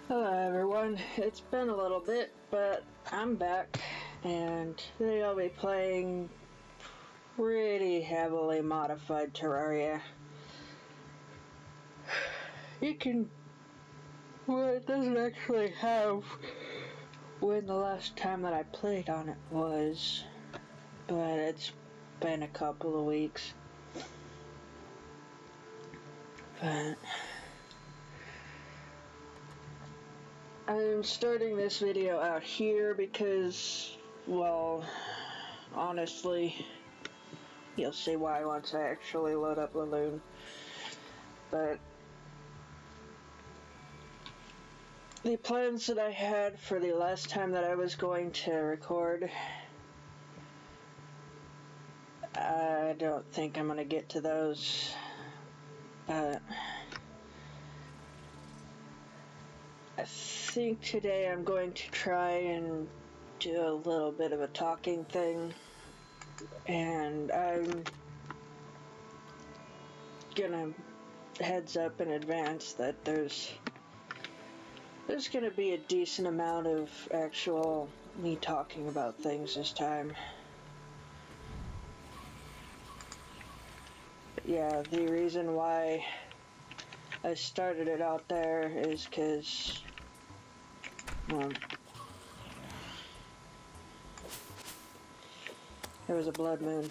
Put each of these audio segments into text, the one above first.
Hello everyone, it's been a little bit, but I'm back, and today I'll be playing pretty heavily modified Terraria. Well, it doesn't actually have when the last time that I played on it was, but it's been a couple of weeks. But I'm starting this video out here because, well, honestly, you'll see why once I actually load up Laloon. But the plans that I had for the last time that I was going to record, I don't think I'm going to get to those. But I think today I'm going to try and do a little bit of a talking thing, and I'm gonna heads up in advance that there's gonna be a decent amount of actual me talking about things this time. But yeah, the reason why I started it out there is because there was a blood moon.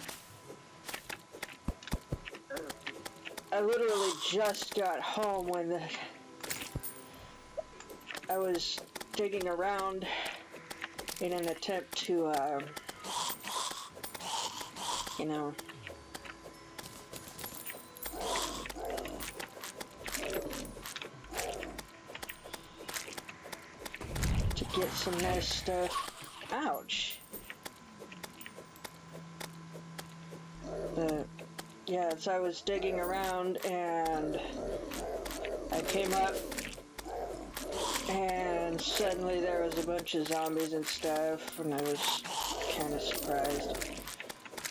I literally just got home when I was digging around in an attempt to, you know, to get some nice stuff. Ouch! But yeah, so I was digging around and I came up and suddenly there was a bunch of zombies and stuff, and I was kind of surprised.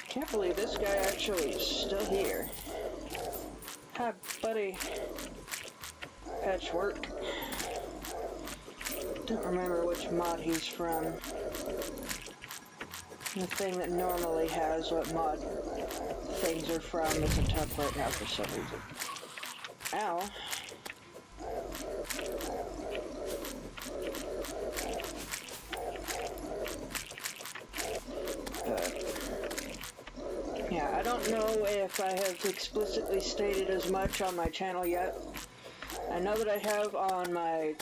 Can't believe this guy actually is still here. Hi, buddy. Patchwork. Don't remember which mod he's from. The thing that normally has what mod things are from isn't up right now for some reason. Ow. Yeah, I don't know if I have explicitly stated as much on my channel yet. I know that I have on my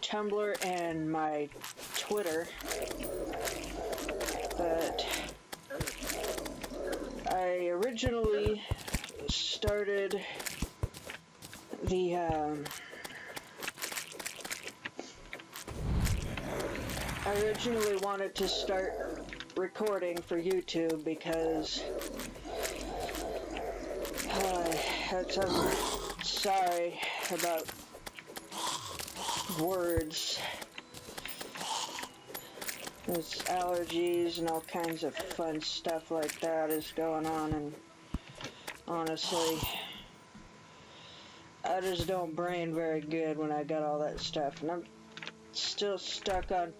Tumblr and my Twitter, but I originally started the I originally wanted to start recording for YouTube because I'm sorry about words. There's allergies and all kinds of fun stuff like that is going on, and honestly, I just don't brain very good when I got all that stuff, and I'm still stuck on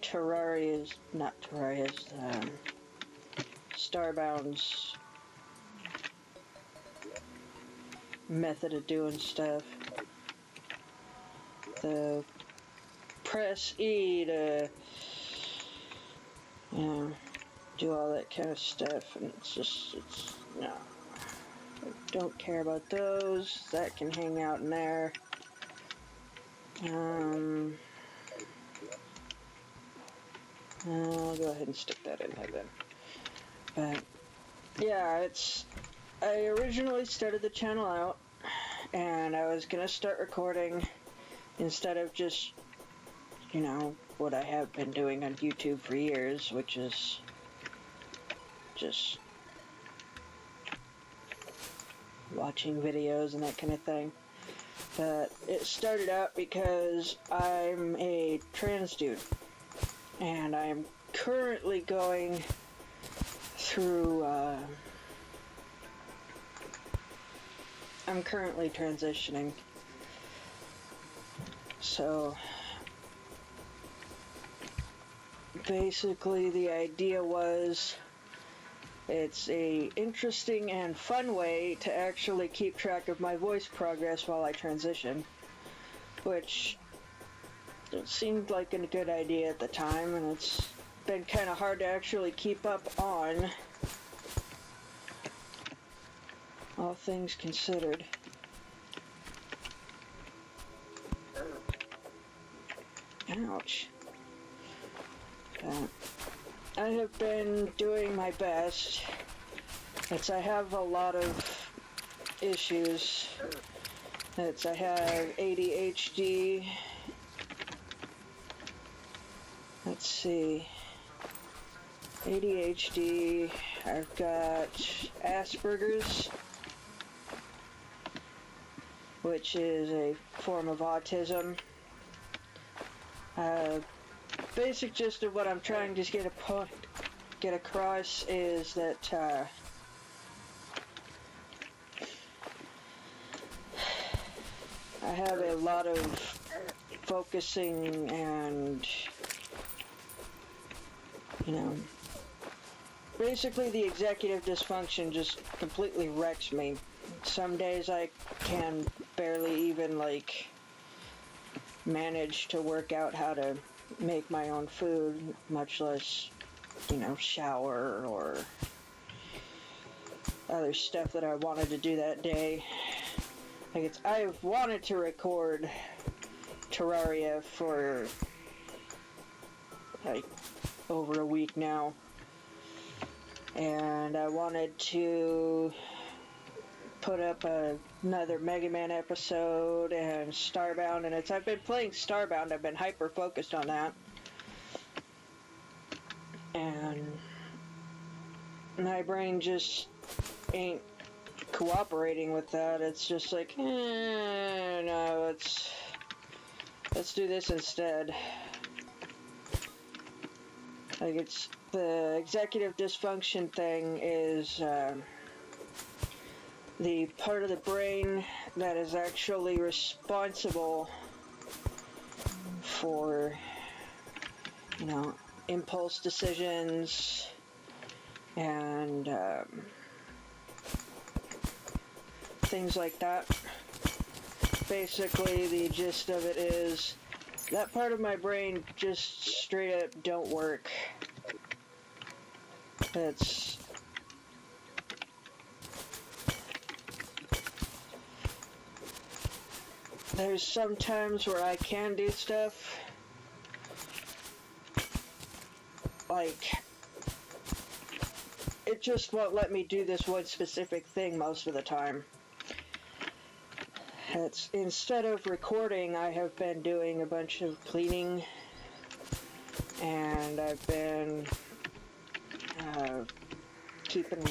Starbound's method of doing stuff. The press E to, you know, do all that kind of stuff, and no. I don't care about those. That can hang out in there. I'll go ahead and stick that in there then. But yeah, I originally started the channel out, and I was gonna start recording instead of just, you know, what I have been doing on YouTube for years, which is just watching videos and that kind of thing. But it started out because I'm a trans dude, and I'm currently going through, I'm currently transitioning. So basically the idea was it's a interesting and fun way to actually keep track of my voice progress while I transition, which it seemed like a good idea at the time, and it's been kind of hard to actually keep up on, all things considered. Ouch. I have been doing my best. I have a lot of issues. I have ADHD. Let's see. ADHD. I've got Asperger's, which is a form of autism. Basic gist of what I'm trying to get across is that I have a lot of focusing and, basically the executive dysfunction just completely wrecks me. Some days I can barely even, manage to work out how to make my own food, much less, shower or other stuff that I wanted to do that day. I've wanted to record Terraria for over a week now, and I wanted to put up another Mega Man episode and Starbound, and I've been playing Starbound. I've been hyper focused on that, and my brain just ain't cooperating with that. It's just no, let's do this instead. It's the executive dysfunction thing is the part of the brain that is actually responsible for, impulse decisions and things like that. Basically, the gist of it is that part of my brain just straight up don't work. There's some times where I can do stuff, it just won't let me do this one specific thing most of the time. Instead of recording, I have been doing a bunch of cleaning, and I've been keeping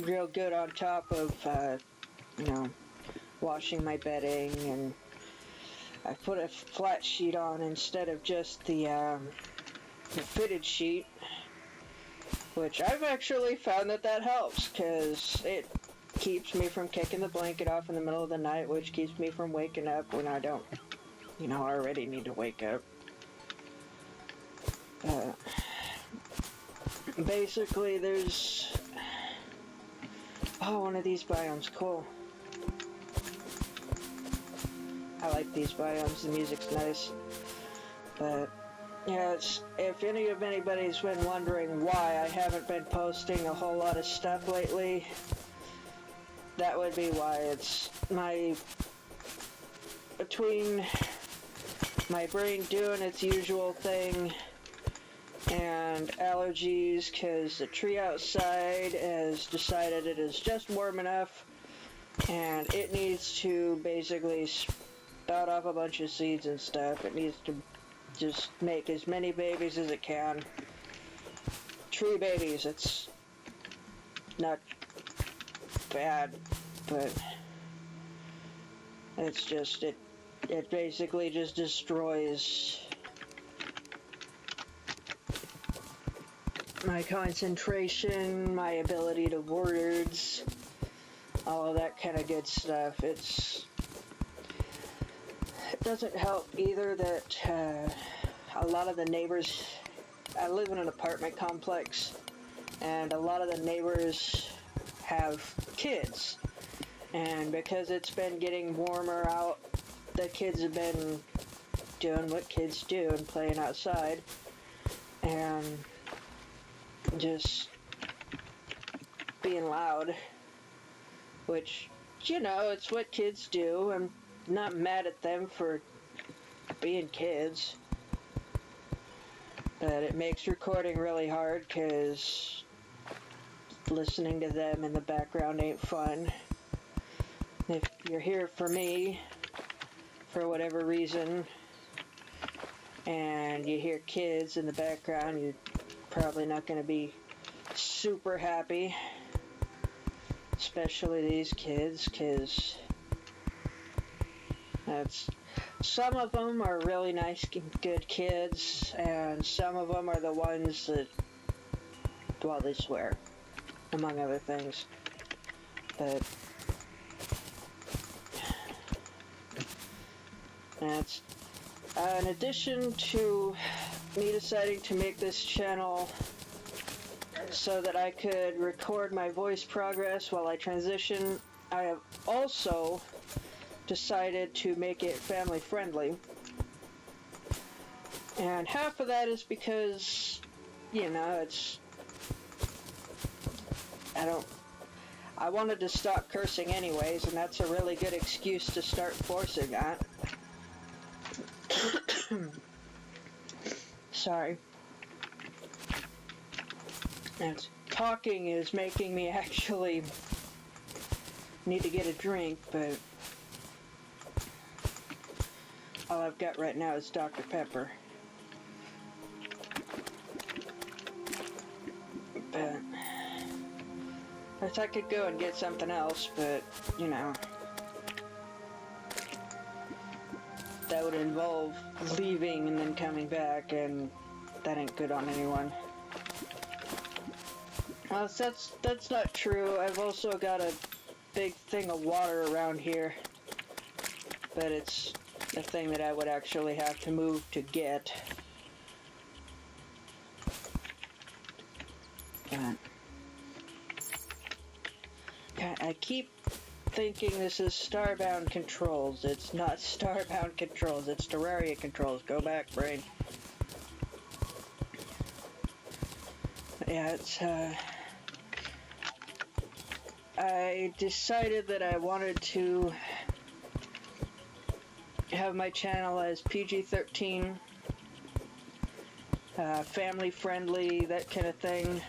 real good on top of, washing my bedding, and I put a flat sheet on instead of just the fitted sheet, which I've actually found that helps, because it keeps me from kicking the blanket off in the middle of the night, which keeps me from waking up when I don't, already need to wake up. Basically, there's... one of these biomes, cool. I like these biomes, the music's nice. But, yeah, if anybody's been wondering why I haven't been posting a whole lot of stuff lately, that would be why. It's between my brain doing its usual thing and allergies, because the tree outside has decided it is just warm enough and it needs to basically spout off a bunch of seeds and stuff. It needs to just make as many babies as it can. Tree babies, it's not bad, but it's just, it basically just destroys my concentration, my ability to words, all of that kind of good stuff. It doesn't help either that a lot of the neighbors I live in an apartment complex, and a lot of the neighbors have kids. And because it's been getting warmer out, the kids have been doing what kids do and playing outside. And just being loud. Which, you know, it's what kids do. I'm not mad at them for being kids. But it makes recording really hard because listening to them in the background ain't fun. If you're here for me, for whatever reason, and you hear kids in the background, you're probably not going to be super happy. Especially these kids, because some of them are really nice, good kids, and some of them are the ones that, well, they swear, among other things. But that's in addition to me deciding to make this channel so that I could record my voice progress while I transition, I have also decided to make it family friendly. And half of that is because, you know, I wanted to stop cursing anyways, and that's a really good excuse to start forcing that. Sorry. And talking is making me actually need to get a drink, but all I've got right now is Dr. Pepper. But I thought I could go and get something else, but, you know, that would involve leaving and then coming back, and that ain't good on anyone. That's not true. I've also got a big thing of water around here, but it's a thing that I would actually have to move to get. I keep thinking this is Starbound controls. It's not Starbound controls, it's Terraria controls. Go back, brain. Yeah, it's, I decided that I wanted to have my channel as PG-13, family friendly, that kind of thing.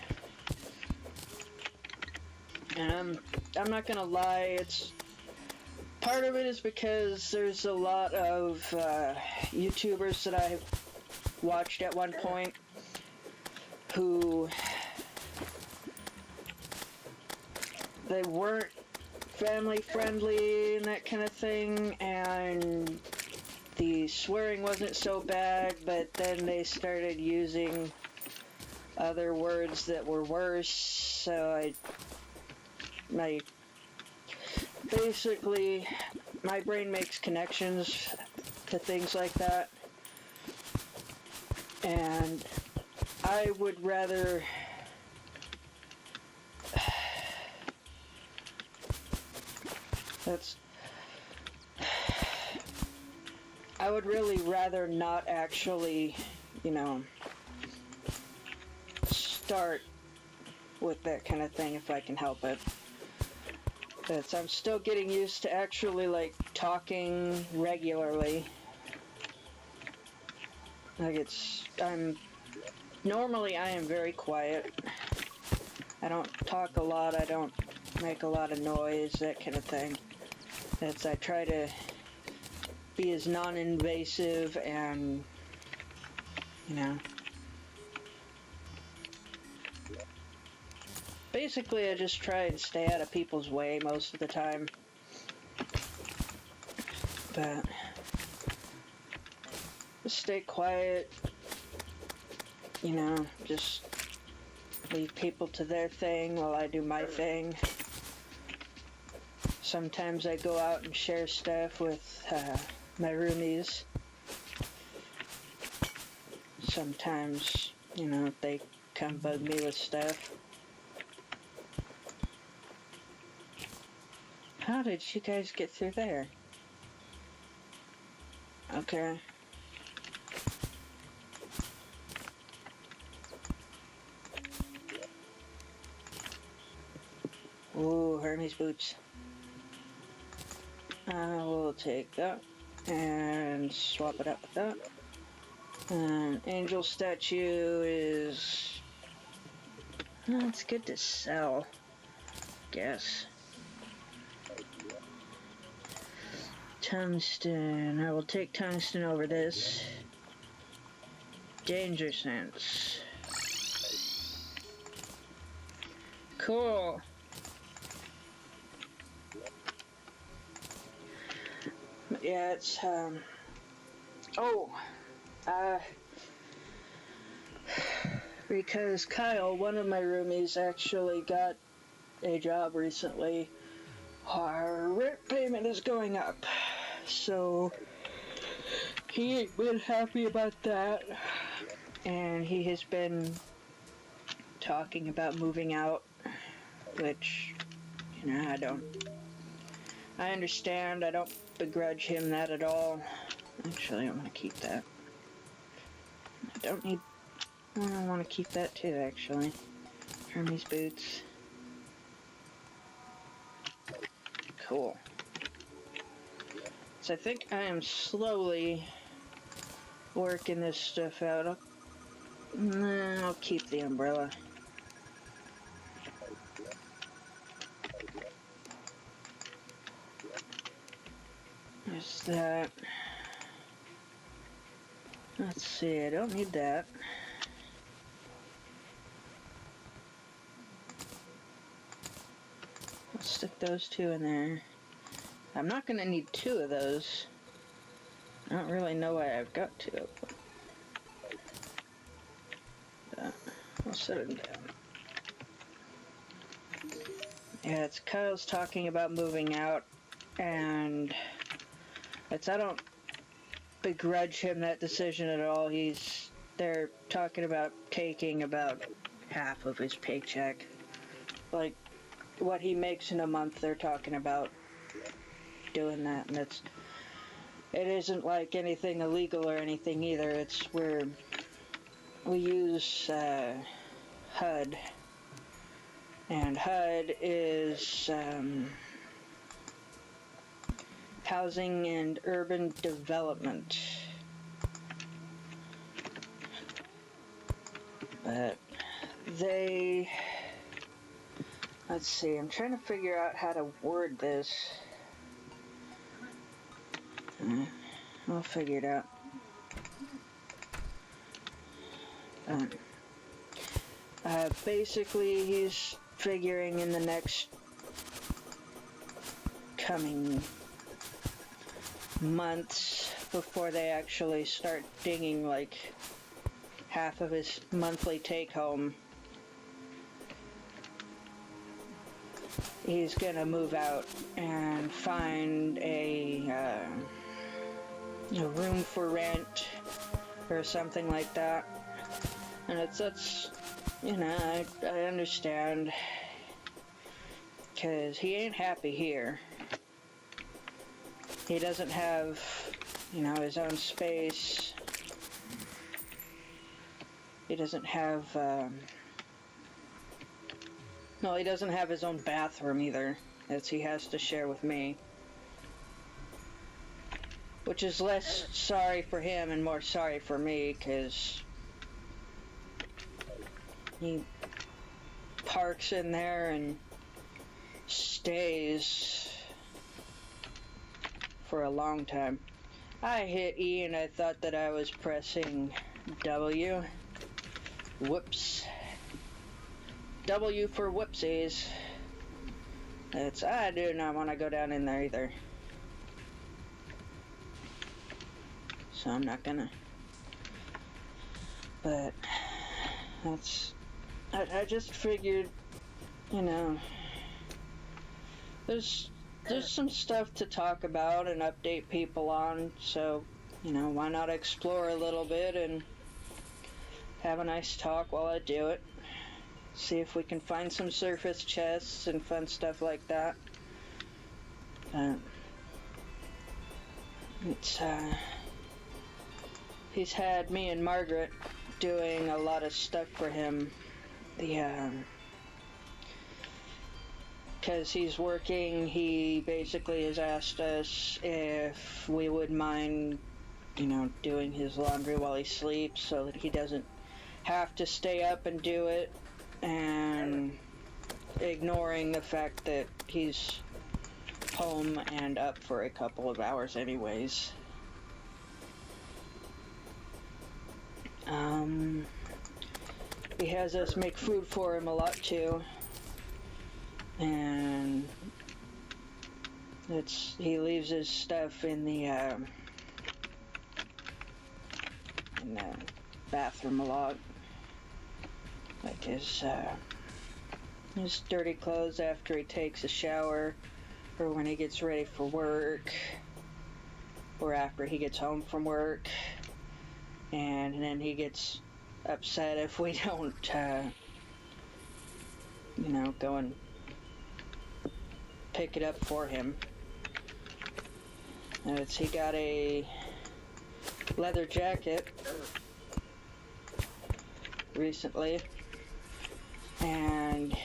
And I'm not gonna lie, part of it is because there's a lot of YouTubers that I watched at one point who they weren't family friendly and that kind of thing, and the swearing wasn't so bad, but then they started using other words that were worse, so basically, my brain makes connections to things like that, and I would rather I would really rather not actually, you know, start with that kind of thing if I can help it. But I'm still getting used to actually, like, talking regularly. Like, normally I am very quiet. I don't talk a lot, I don't make a lot of noise, that kind of thing. I try to be as non-invasive and, you know, basically I just try and stay out of people's way most of the time. But just stay quiet, you know, just leave people to their thing while I do my thing. Sometimes I go out and share stuff with my roomies. Sometimes You know, if they come bug me with stuff. How did you guys get through there? Okay. Ooh, Hermes boots. I will take that and swap it out with that. Angel statue is... it's good to sell, guess. Tungsten. I will take tungsten over this. Danger sense. Cool. Yeah, it's, because Kyle, one of my roomies, actually got a job recently. Our rent payment is going up, so he ain't been happy about that, and he has been talking about moving out, which, you know, I understand. I don't begrudge him that at all. Actually, I want to keep that. I want to keep that too, actually. Hermes boots. Cool. So I think I am slowly working this stuff out. I'll keep the umbrella. There's that. Let's see, I don't need that. Let's stick those two in there. I'm not going to need two of those. I don't really know why I've got two of them. I'll set it down. Yeah, it's Kyle's talking about moving out, and I don't begrudge him that decision at all. They're talking about taking about half of his paycheck. Like, what he makes in a month, they're talking about doing that, and it isn't like anything illegal or anything either. It's where we use HUD, and HUD is Housing and Urban Development. But let's see, I'm trying to figure out how to word this. I'll figure it out. Basically, he's figuring in the next coming months, before they actually start dinging like half of his monthly take-home, he's gonna move out and find a room for rent or something like that. And that's you know, I understand, because he ain't happy here. He doesn't have, you know, his own space. He doesn't have, no, he doesn't have his own bathroom either, as he has to share with me. Which is less sorry for him and more sorry for me, because he parks in there and stays for a long time. I hit E and I thought that I was pressing W. Whoops. W for whoopsies. I do not want to go down in there either. So I'm not gonna. But I just figured, you know, there's some stuff to talk about and update people on, so, you know, why not explore a little bit and have a nice talk while I do it. See if we can find some surface chests and fun stuff like that. He's had me and Margaret doing a lot of stuff for him. Because he's working, he basically has asked us if we would mind, doing his laundry while he sleeps so that he doesn't have to stay up and do it, and ignoring the fact that he's home and up for a couple of hours anyways. He has us make food for him a lot too, and he leaves his stuff in the bathroom a lot, like his dirty clothes after he takes a shower, or when he gets ready for work, or after he gets home from work, and then he gets upset if we don't, go and pick it up for him. He got a leather jacket recently, and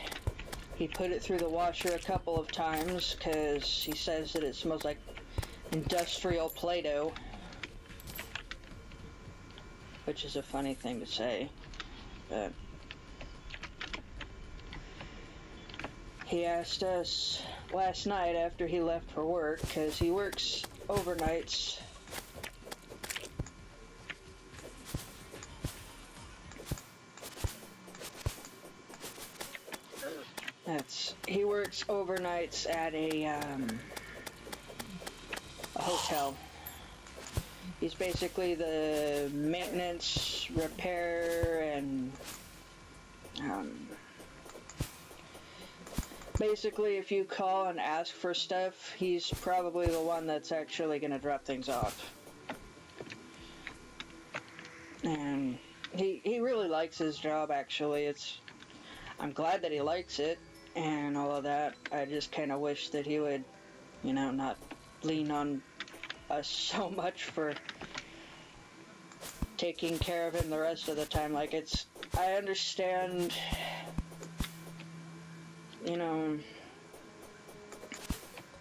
he put it through the washer a couple of times because he says that it smells like industrial Play-Doh, which is a funny thing to say, but he asked us last night after he left for work, because he works overnights. He works overnights at a hotel. He's basically the maintenance, repair, and basically if you call and ask for stuff, he's probably the one that's actually going to drop things off. And he really likes his job, actually. I'm glad that he likes it and all of that. I just kind of wish that he would, not lean on us so much for taking care of him the rest of the time. I understand,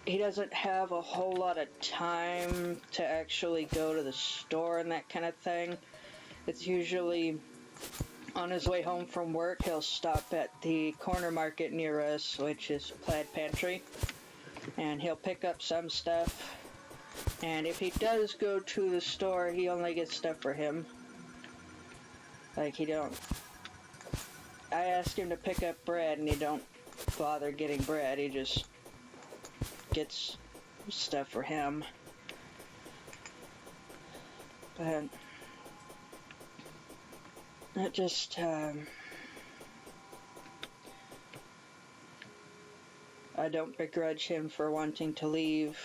he doesn't have a whole lot of time to actually go to the store and that kind of thing. It's usually on his way home from work, he'll stop at the corner market near us, which is Plaid Pantry, and he'll pick up some stuff. And if he does go to the store, he only gets stuff for him. I ask him to pick up bread, and he don't bother getting bread. He just gets stuff for him. But it just, I don't begrudge him for wanting to leave,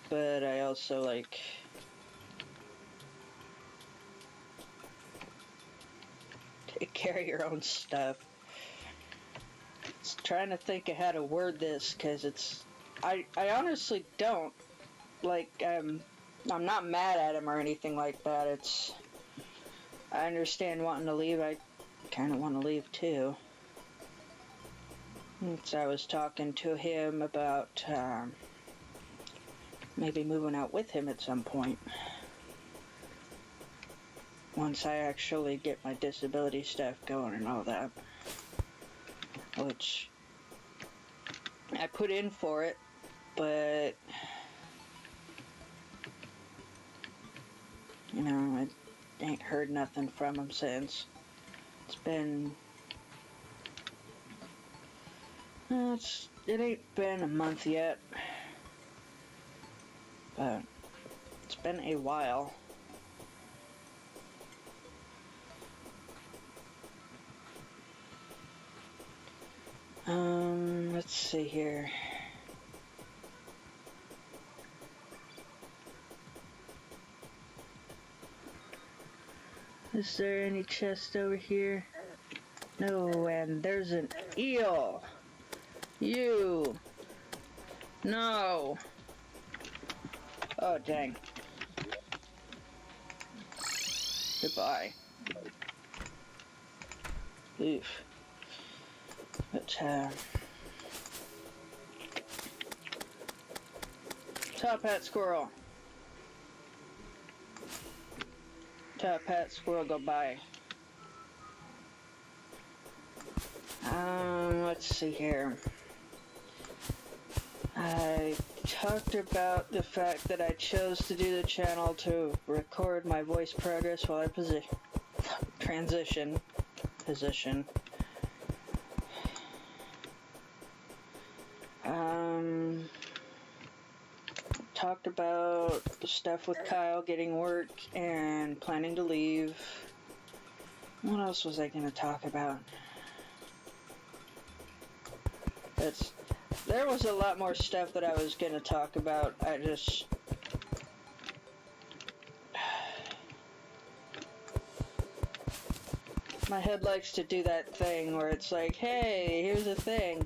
but I also, take care of your own stuff. Trying to think of how to word this, because I honestly don't, I'm not mad at him or anything like that. I understand wanting to leave. I kind of want to leave too. So I was talking to him about maybe moving out with him at some point, once I actually get my disability stuff going and all that, which I put in for it, but I ain't heard nothing from him since. It ain't been a month yet, but it's been a while. Let's see here. Is there any chest over here? No, and there's an eel. You. No. Oh, dang. Goodbye. Oof. But, Top hat squirrel. Top hat squirrel, go by. Let's see here. I talked about the fact that I chose to do the channel to record my voice progress while I transition position. Talked about the stuff with Kyle getting work and planning to leave. What else was I going to talk about? There was a lot more stuff that I was going to talk about. My head likes to do that thing where it's like, hey, here's a thing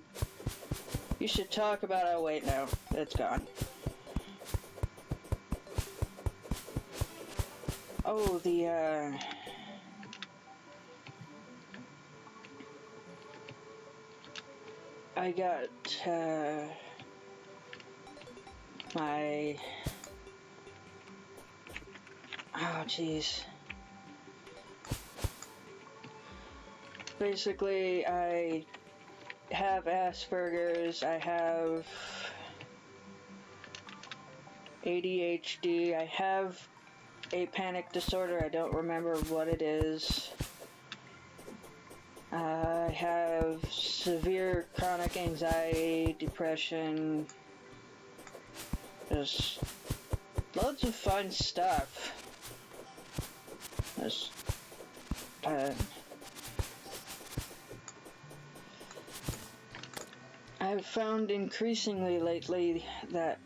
you should talk about. Oh wait, no, it's gone. Oh, I got, my, oh jeez. Basically, I have Asperger's, I have ADHD, I have a panic disorder, I don't remember what it is. I have severe chronic anxiety, depression, just loads of fun stuff. I've found increasingly lately that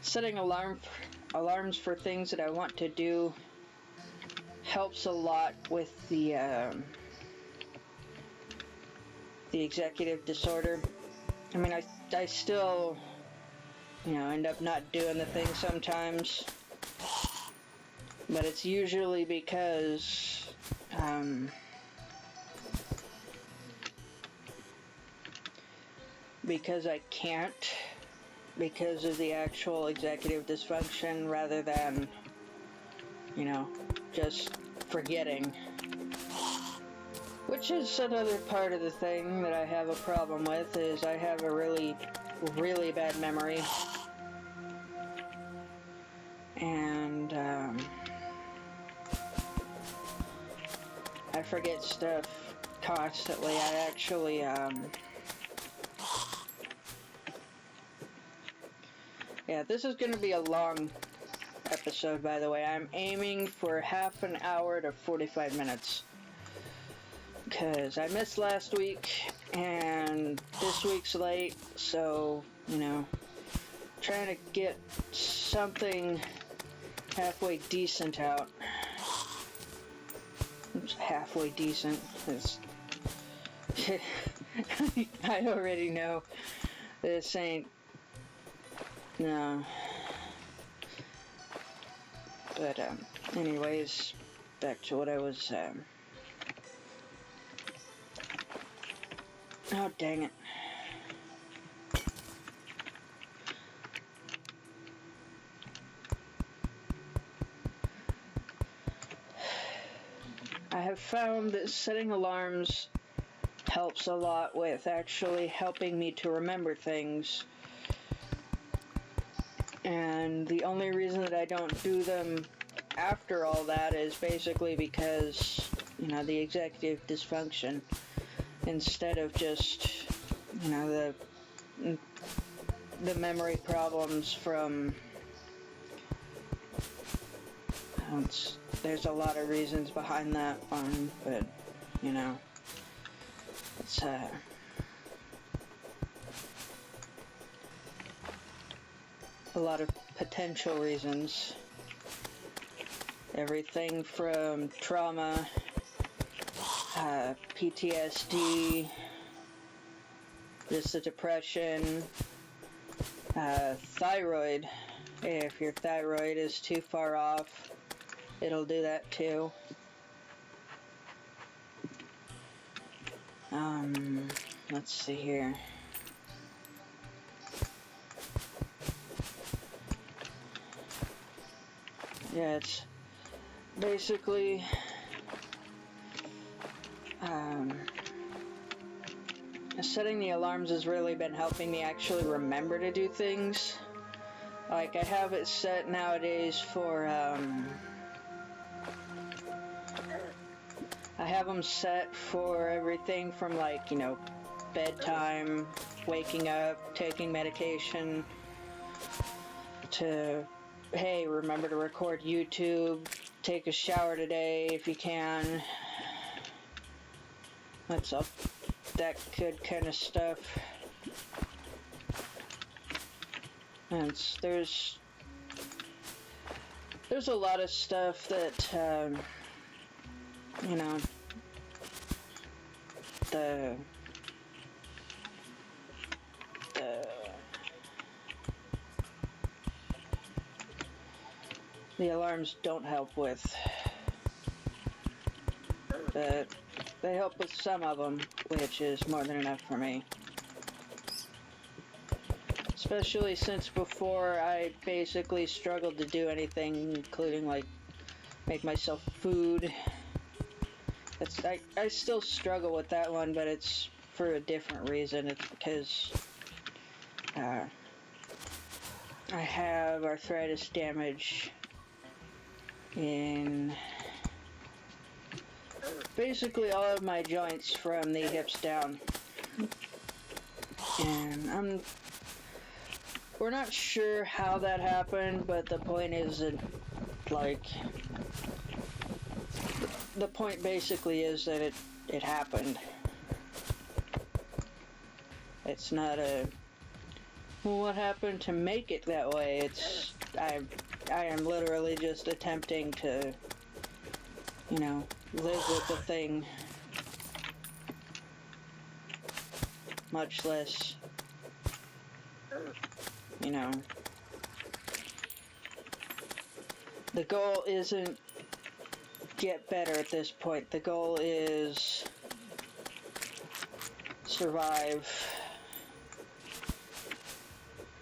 setting alarms for things that I want to do helps a lot with the executive disorder. I mean, I still, end up not doing the thing sometimes, but it's usually because I can't, because of the actual executive dysfunction, rather than, just forgetting. Which is another part of the thing that I have a problem with, is I have a really, really bad memory. And, I forget stuff constantly. I actually, yeah, this is going to be a long episode, by the way. I'm aiming for half an hour to 45 minutes. Because I missed last week, and this week's late, so, trying to get something halfway decent out. It's halfway decent. I already know this ain't. No. But, anyways, back to what I was, oh, dang it. I have found that setting alarms helps a lot with actually helping me to remember things. And the only reason that I don't do them after all that is basically because, the executive dysfunction. Instead of just, the memory problems from, there's a lot of reasons behind that one, but, it's, a lot of potential reasons. everything from trauma, PTSD, just the depression, thyroid. If your thyroid is too far off, it'll do that too. Let's see here. Yeah, it's basically setting the alarms has really been helping me actually remember to do things. Like, I have it set nowadays for, I have them set for everything from, like, you know, bedtime, waking up, taking medication, to, hey, remember to record YouTube, take a shower today if you can. That's up, that good kind of stuff. And there's a lot of stuff that, you know, the alarms don't help with, but they help with some of them, which is more than enough for me. Especially since before I basically struggled to do anything, including like make myself food. I still struggle with that one, but it's for a different reason. It's because I have arthritis damage in basically all of my joints from the hips down. And we're not sure how that happened, but the point is that, like, the point basically is that it happened. It's not a, well, what happened to make it that way? It's, I am literally just attempting to, you know, live with the thing. Much less, you know, the goal isn't get better at this point. The goal is survive,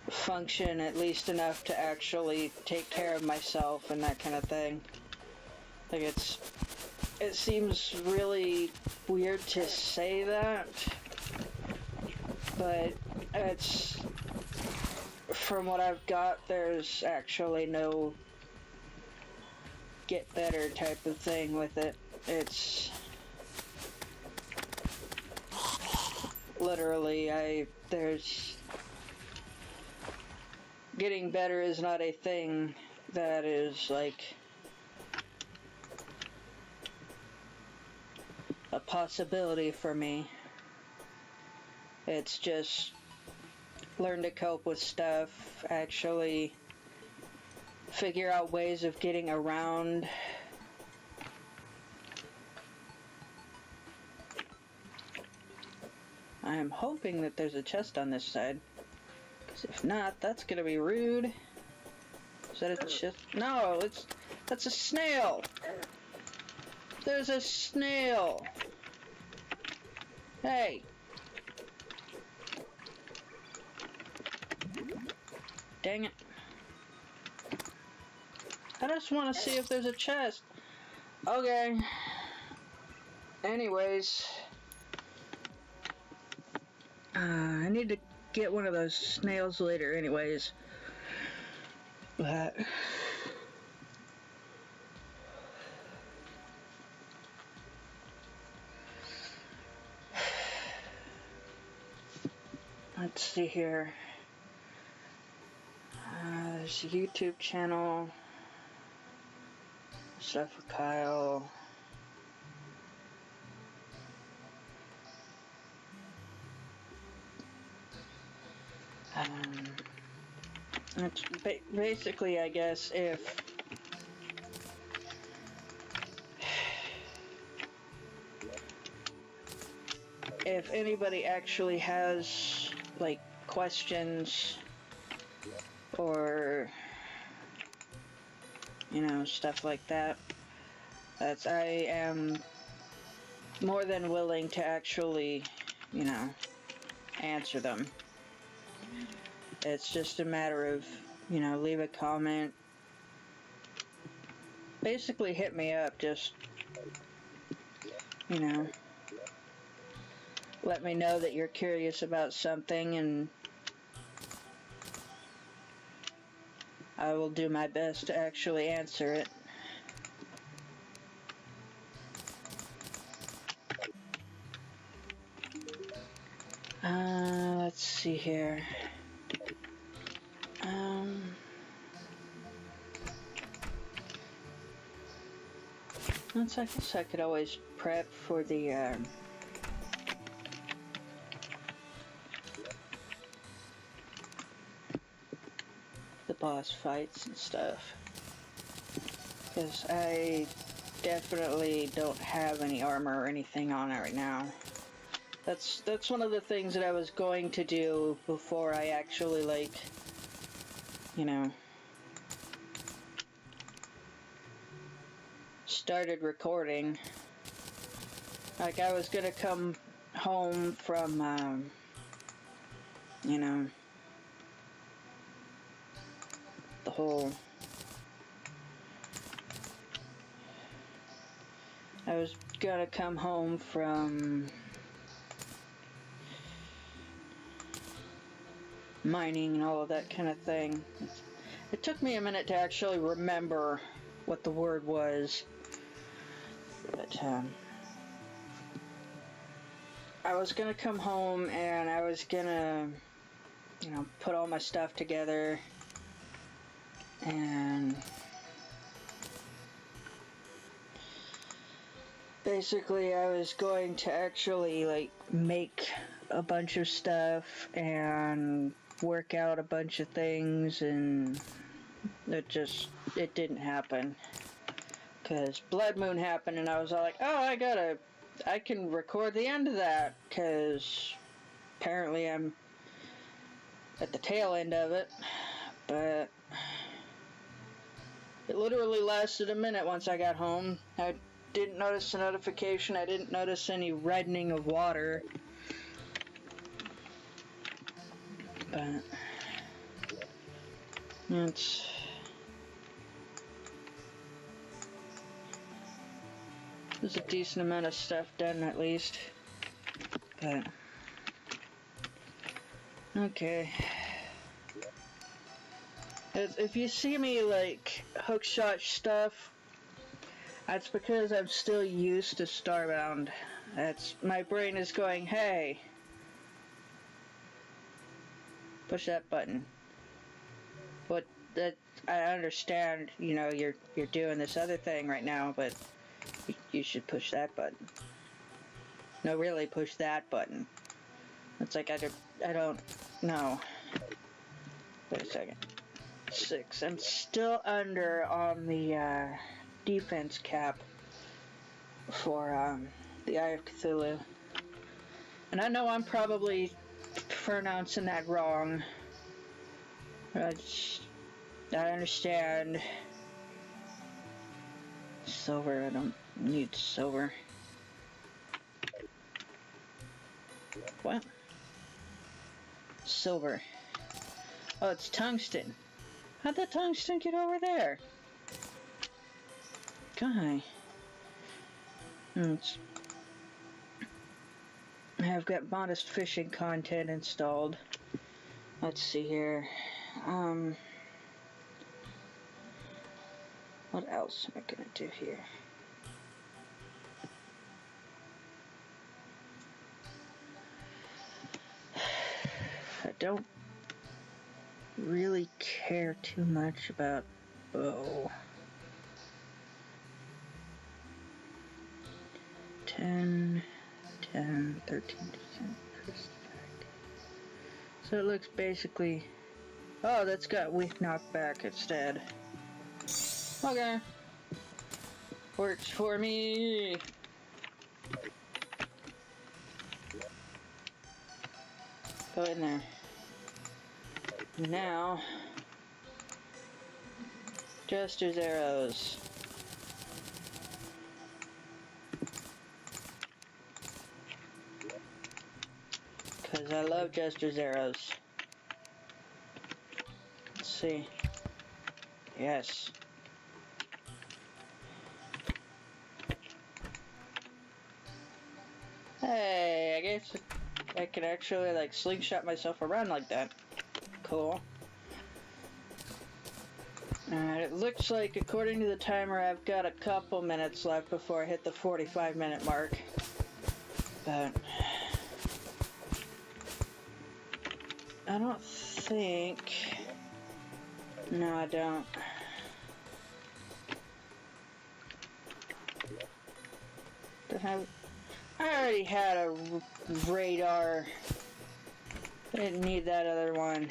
function at least enough to actually take care of myself and that kind of thing. Like, it seems really weird to say that, but it's, from what I've got, there's actually no get better type of thing with it. It's literally, there's, getting better is not a thing that is like a possibility for me. It's just learn to cope with stuff, actually figure out ways of getting around. I am hoping that there's a chest on this side, because if not, that's gonna be rude. Is that a chest? No, that's a snail! There's a snail! Hey! Dang it. I just want to see if there's a chest. Okay. Anyways. I need to get one of those snails later anyways. But let's see here. There's a YouTube channel. Stuff with Kyle. It's basically, I guess, if if anybody actually has, like, questions or, you know, stuff like that, I am more than willing to actually, you know, answer them. It's just a matter of, you know, leave a comment. Basically hit me up, just, you know, let me know that you're curious about something, and I will do my best to actually answer it. Let's see here. I guess I could always prep for the boss fights and stuff, because I definitely don't have any armor or anything on it right now. That's one of the things that I was going to do before I actually, like, you know, started recording. Like, I was gonna come home from, you know, the whole... I was gonna come home from mining and all of that kind of thing. It took me a minute to actually remember what the word was, but I was gonna come home and I was gonna, you know, put all my stuff together, and basically I was going to actually, like, make a bunch of stuff and work out a bunch of things, and it didn't happen, because Blood Moon happened, and I was all like, oh, I can record the end of that, because apparently I'm at the tail end of it, but it literally lasted a minute once I got home. I didn't notice the notification, I didn't notice any reddening of water, but there's a decent amount of stuff done, at least. But okay. If you see me, like, hookshot stuff, that's because I'm still used to Starbound. My brain is going, hey, push that button. I understand, you know, you're doing this other thing right now, but you should push that button. No, really, push that button. It's like, I don't know. Wait a second. 6. I'm still under on the defense cap for the Eye of Cthulhu. And I know I'm probably pronouncing that wrong. I understand. Silver, I don't need silver. What? Silver. Oh, it's tungsten. How'd the tungsten get over there? Guy. I've got modest fishing content installed. Let's see here. What else am I gonna do here? I don't really care too much about bow. 10, 13%. So it looks basically... Oh, that's got weak knockback instead. Okay. Works for me. Go in there. Now, Jester's arrows. Because I love Jester's arrows. Let's see. Yes. Hey, I guess I can actually like slingshot myself around like that. Cool. Alright, it looks like according to the timer I've got a couple minutes left before I hit the 45-minute mark. But I don't think... No, I don't. I already had a radar. I didn't need that other one.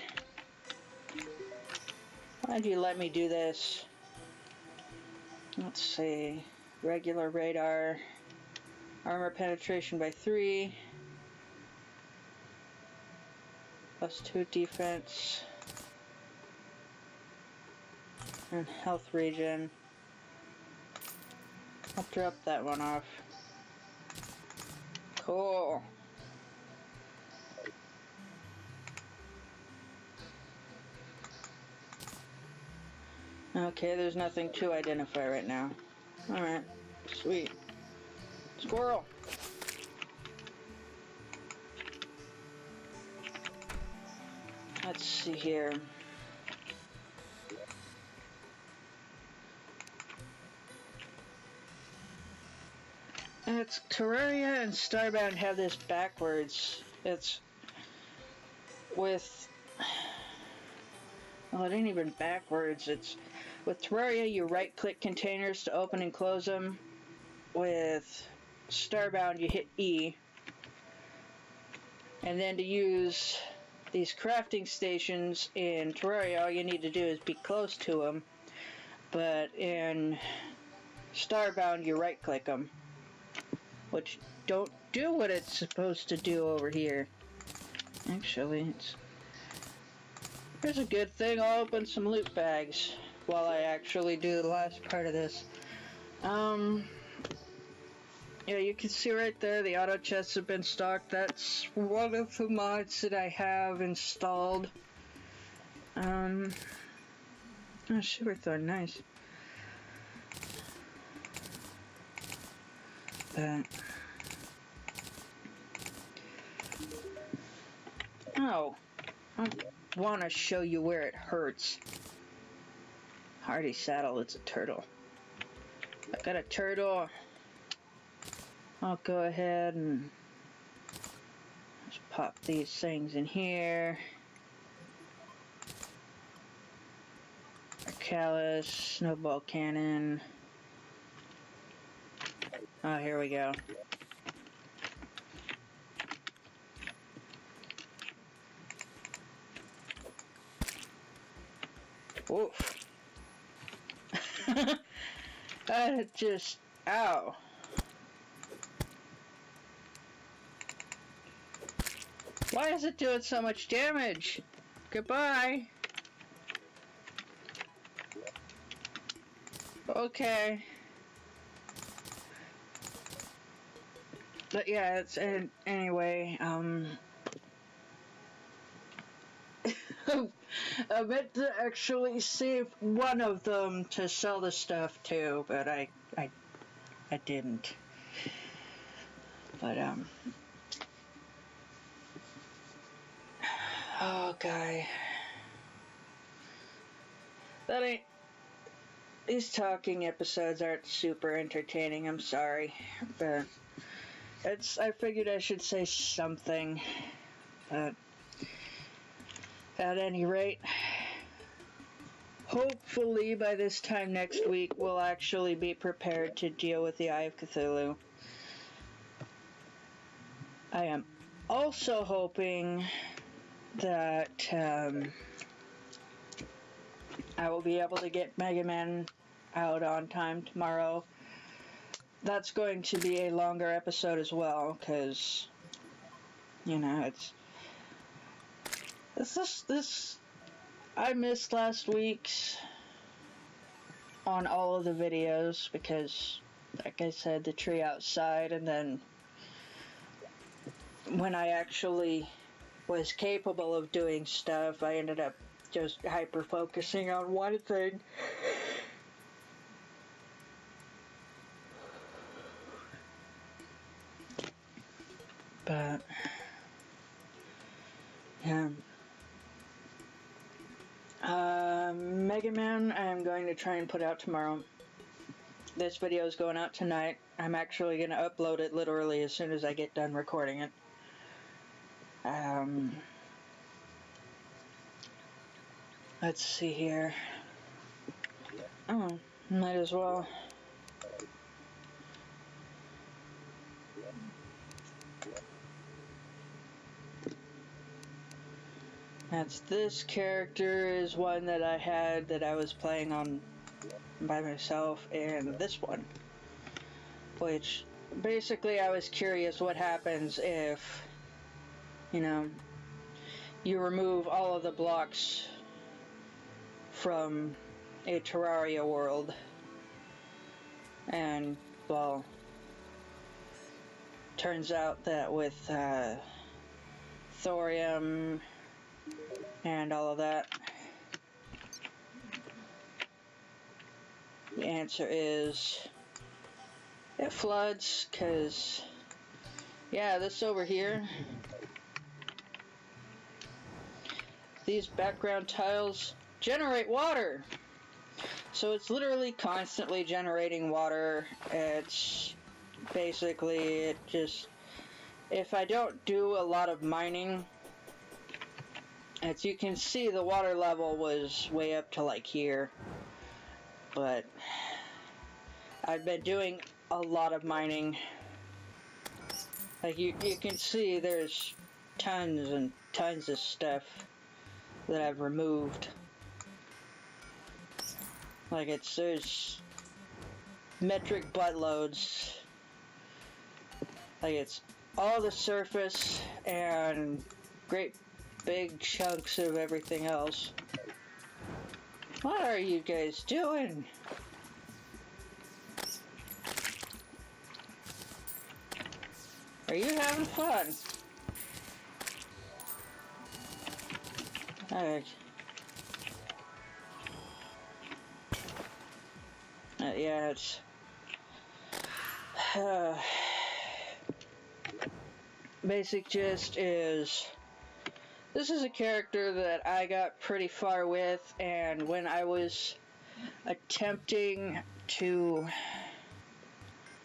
Why'd you let me do this? Let's see. Regular radar. Armor penetration by 3. +2 defense. And health regen. I'll drop that one off. Cool. Okay, there's nothing to identify right now. Alright, sweet. Squirrel! Let's see here. And it's Terraria and Starbound have this backwards. It's with... Well, it ain't even backwards. It's with Terraria, you right-click containers to open and close them. With Starbound, you hit E. And then to use these crafting stations in Terraria, all you need to do is be close to them. But in Starbound, you right-click them. Which don't do what it's supposed to do over here. Actually, here's a good thing. I'll open some loot bags while I actually do the last part of this. Yeah, you can see right there the auto chests have been stocked. That's one of the mods that I have installed. Oh, Superthorn, nice. But oh, I want to show you where it hurts. Hardy saddle, it's a turtle. I got a turtle. I'll go ahead and just pop these things in here. A callus, snowball cannon. Oh, here we go. Oof. That just, ow. Why is it doing so much damage? Goodbye. Okay. But yeah, it's anyway, I meant to actually save one of them to sell the stuff to, but I didn't. But oh guy, that ain't. These talking episodes aren't super entertaining. I'm sorry, but I figured I should say something. But at any rate, hopefully by this time next week we'll actually be prepared to deal with the Eye of Cthulhu. I am also hoping that I will be able to get Mega Man out on time tomorrow. That's going to be a longer episode as well, because, you know, I missed last week's on all of the videos because, like I said, the tree outside, and then when I actually was capable of doing stuff, I ended up just hyper-focusing on one thing. But, yeah. Mega Man, I'm going to try and put out tomorrow. This video is going out tonight. I'm actually going to upload it literally as soon as I get done recording it. Let's see here. Oh, might as well. This character is one that I had that I was playing on by myself, and this one, which basically I was curious what happens if, you know, you remove all of the blocks from a Terraria world, and, well, turns out that with Thorium and all of that, the answer is it floods, because, yeah, this over here, these background tiles generate water. So it's literally constantly generating water. It's basically, it just, if I don't do a lot of mining, as you can see, the water level was way up to like here, but I've been doing a lot of mining. Like you can see there's tons and tons of stuff that I've removed. Like there's metric buttloads. Like it's all the surface and great big chunks of everything else. What are you guys doing? Are you having fun? Alright. Yeah, it's... basic gist is... This is a character that I got pretty far with, and when I was attempting to...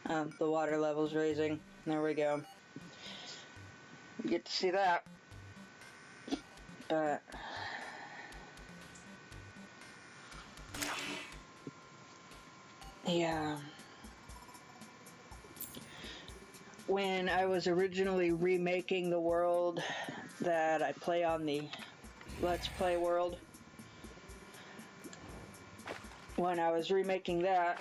the water level's raising. There we go. You get to see that. But... yeah. When I was originally remaking the world that I play on the Let's Play world, when I was remaking that,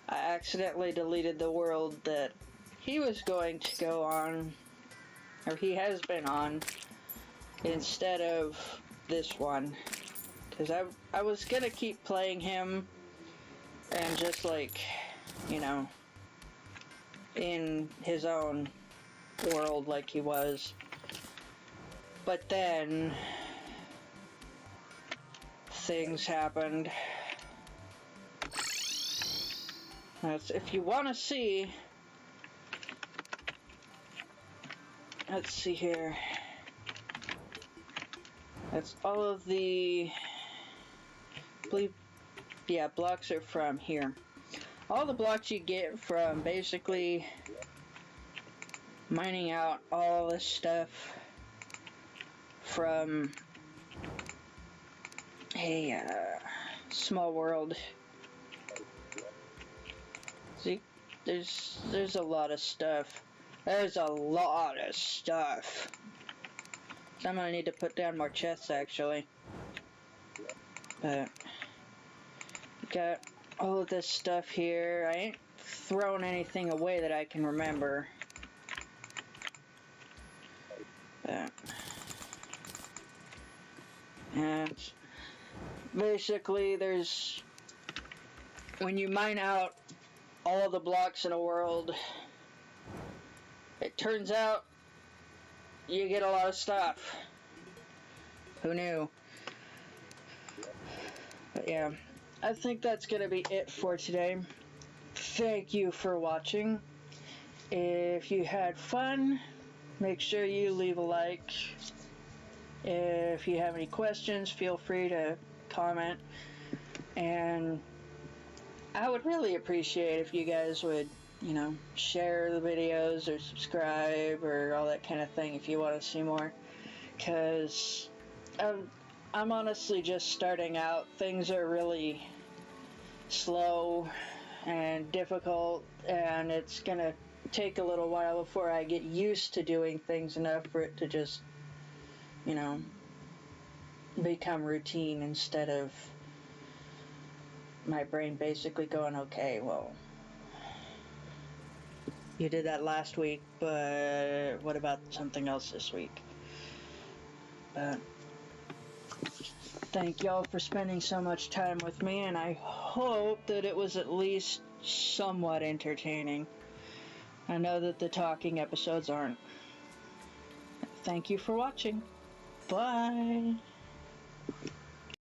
I accidentally deleted the world that he was going to go on, or he has been on, instead of this one. Because I was gonna keep playing him and just like, you know, in his own world like he was. But then things happened. That's, if you want to see, let's see here. That's all of the, I believe, yeah, blocks are from here. All the blocks you get from basically mining out all this stuff from a small world. See, there's a lot of stuff. There's a lot of stuff. So I'm gonna need to put down more chests actually. But got all of this stuff here. I ain't thrown anything away that I can remember. And basically when you mine out all the blocks in a world, it turns out you get a lot of stuff. Who knew? But yeah, I think that's gonna be it for today. Thank you for watching. If you had fun, make sure you leave a like. If you have any questions, feel free to comment. And I would really appreciate if you guys would, share the videos or subscribe or all that kind of thing if you want to see more. Because I'm honestly just starting out. Things are really slow and difficult, and it's going to take a little while before I get used to doing things enough for it to just, become routine instead of my brain basically going, okay, well, you did that last week, but what about something else this week? But thank y'all for spending so much time with me, and I hope that it was at least somewhat entertaining. I know that the talking episodes aren't. Thank you for watching. Bye.